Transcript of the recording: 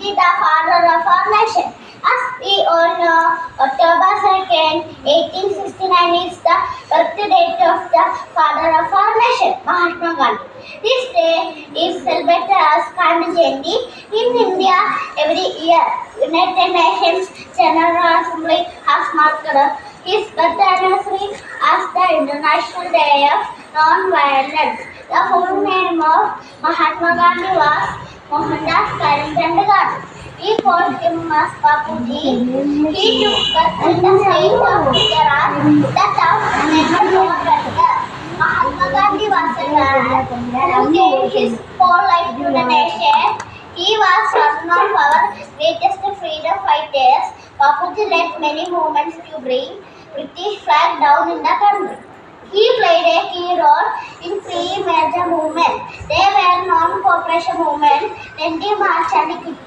Bapuji, the father of our nation. As we all know, October 2nd, 1869 is the birth date of the father of our nation, Mahatma Gandhi. This day is celebrated as Gandhi Jayanti in India every year. United Nations General Assembly has marked his birth anniversary as the International Day of Non-Violence. The full name of Mahatma Gandhi was Mohandas Karamchand Gandhi. We called him as Bapuji. He took birth in the state of Gujarat, the town named Porbandar. Mahatma Gandhi was a man who gave his whole life to the nation. He was one of our greatest freedom fighters. Bapuji led many movements to bring British flag down in the country. He played a key role in three major movements. They were non-cooperation movement, Dandi March and Quit